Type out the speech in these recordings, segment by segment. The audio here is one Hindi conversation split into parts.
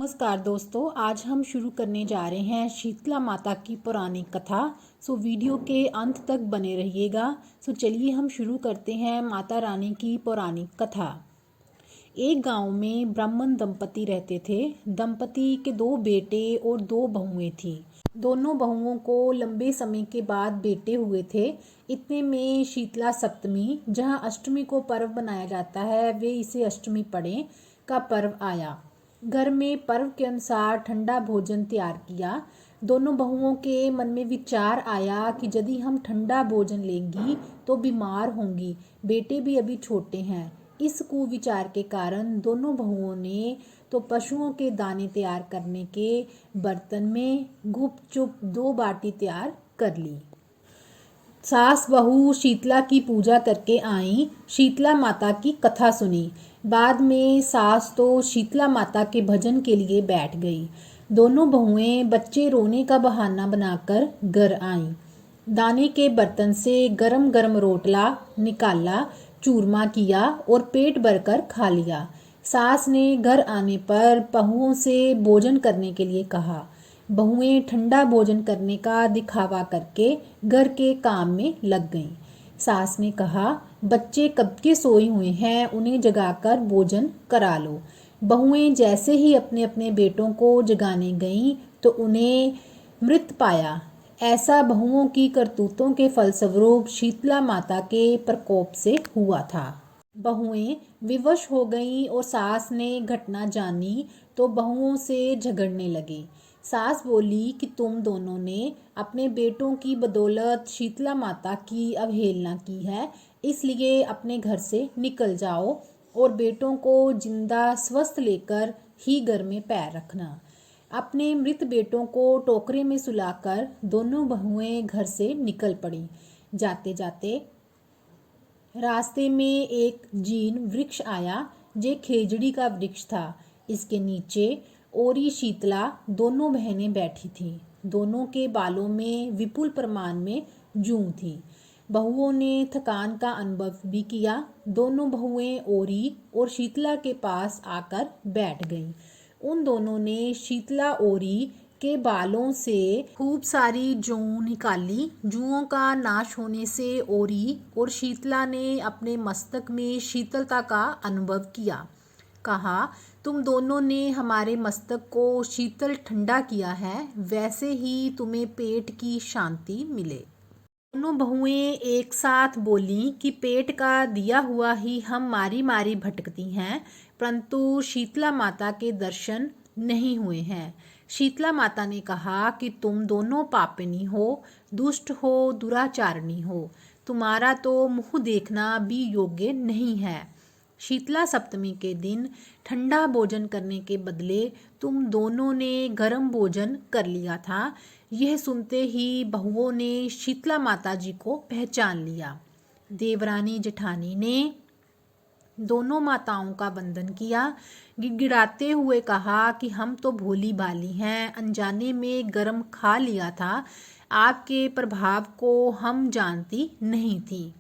नमस्कार दोस्तों, आज हम शुरू करने जा रहे हैं शीतला माता की पौराणिक कथा। वीडियो के अंत तक बने रहिएगा। चलिए हम शुरू करते हैं माता रानी की पौराणिक कथा। एक गांव में ब्राह्मण दंपति रहते थे। दंपति के 2 बेटे और 2 बहुएं थीं। दोनों बहुओं को लंबे समय के बाद बेटे हुए थे। इतने में शीतला सप्तमी, जहां अष्टमी को पर्व बनाया जाता है, वे इसे अष्टमी पड़े का पर्व आया। घर में पर्व के अनुसार ठंडा भोजन तैयार किया। दोनों बहुओं के मन में विचार आया कि यदि हम ठंडा भोजन लेंगी तो बीमार होंगी, बेटे भी अभी छोटे हैं। इस कुविचार के कारण दोनों बहुओं ने तो पशुओं के दाने तैयार करने के बर्तन में गुपचुप 2 बाटी तैयार कर ली। सास बहू शीतला की पूजा करके आई, शीतला माता की कथा सुनी। बाद में सास तो शीतला माता के भजन के लिए बैठ गई। दोनों बहुएं बच्चे रोने का बहाना बनाकर घर आईं। दाने के बर्तन से गरम गरम रोटला निकाला, चूरमा किया और पेट भरकर खा लिया। सास ने घर आने पर बहुओं से भोजन करने के लिए कहा। बहुएं ठंडा भोजन करने का दिखावा करके घर के काम में लग गईं। सास ने कहा, बच्चे कब के सोए हुए हैं, उन्हें जगाकर भोजन करा लो। बहुएं जैसे ही अपने अपने बेटों को जगाने गईं तो उन्हें मृत पाया। ऐसा बहुओं की करतूतों के फलस्वरूप शीतला माता के प्रकोप से हुआ था। बहुएं विवश हो गईं और सास ने घटना जानी तो बहुओं से झगड़ने लगी। सास बोली कि तुम दोनों ने अपने बेटों की बदौलत शीतला माता की अवहेलना की है, इसलिए अपने घर से निकल जाओ और बेटों को जिंदा स्वस्थ लेकर ही घर में पैर रखना। अपने मृत बेटों को टोकरे में सुलाकर दोनों बहुएं घर से निकल पड़ी। जाते जाते रास्ते में एक जीन वृक्ष आया, जो खेजड़ी का वृक्ष था। इसके नीचे ओरी शीतला दोनों बहनें बैठी थीं। दोनों के बालों में विपुल प्रमाण में जूं थी। बहुओं ने थकान का अनुभव भी किया। दोनों बहुएं ओरी और शीतला के पास आकर बैठ गईं। उन दोनों ने शीतला ओरी के बालों से खूब सारी जूं निकाली। जुओं का नाश होने से ओरी और शीतला ने अपने मस्तक में शीतलता का अनुभव किया। कहा, तुम दोनों ने हमारे मस्तक को शीतल ठंडा किया है, वैसे ही तुम्हें पेट की शांति मिले। दोनों बहुएं एक साथ बोलीं कि पेट का दिया हुआ ही हम मारी मारी भटकती हैं, परंतु शीतला माता के दर्शन नहीं हुए हैं। शीतला माता ने कहा कि तुम दोनों पापिनी हो, दुष्ट हो, दुराचारणी हो। तुम्हारा तो मुँह देखना भी योग्य नहीं है। शीतला सप्तमी के दिन ठंडा भोजन करने के बदले तुम दोनों ने गर्म भोजन कर लिया था। यह सुनते ही बहुओं ने शीतला माता जी को पहचान लिया। देवरानी जेठानी ने दोनों माताओं का वंदन किया। गिड़गिड़ाते हुए कहा कि हम तो भोली भाली हैं, अनजाने में गरम खा लिया था। आपके प्रभाव को हम जानती नहीं थी।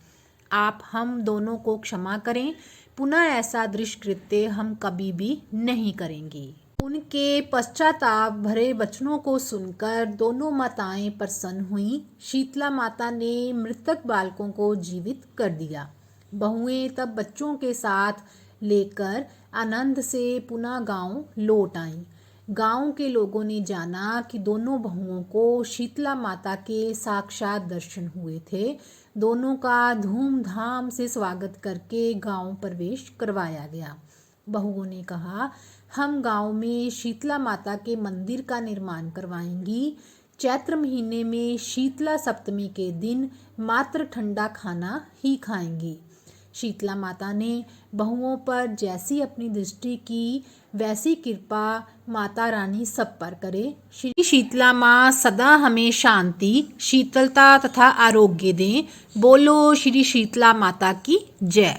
आप हम दोनों को क्षमा करें। पुनः ऐसा दुष्कृत्य हम कभी भी नहीं करेंगे। उनके पश्चाताप भरे वचनों को सुनकर दोनों माताएं प्रसन्न हुईं। शीतला माता ने मृतक बालकों को जीवित कर दिया। बहुएं तब बच्चों के साथ लेकर आनंद से पुनः गांव लौट आईं। गांव के लोगों ने जाना कि दोनों बहुओं को शीतला माता के साक्षात दर्शन हुए थे। दोनों का धूमधाम से स्वागत करके गांव प्रवेश करवाया गया। बहुओं ने कहा, हम गांव में शीतला माता के मंदिर का निर्माण करवाएंगी। चैत्र महीने में शीतला सप्तमी के दिन मात्र ठंडा खाना ही खाएंगी। शीतला माता ने बहुओं पर जैसी अपनी दृष्टि की, वैसी कृपा माता रानी सब पर करे। श्री शीतला माँ सदा हमें शांति, शीतलता तथा आरोग्य दें। बोलो श्री शीतला माता की जय।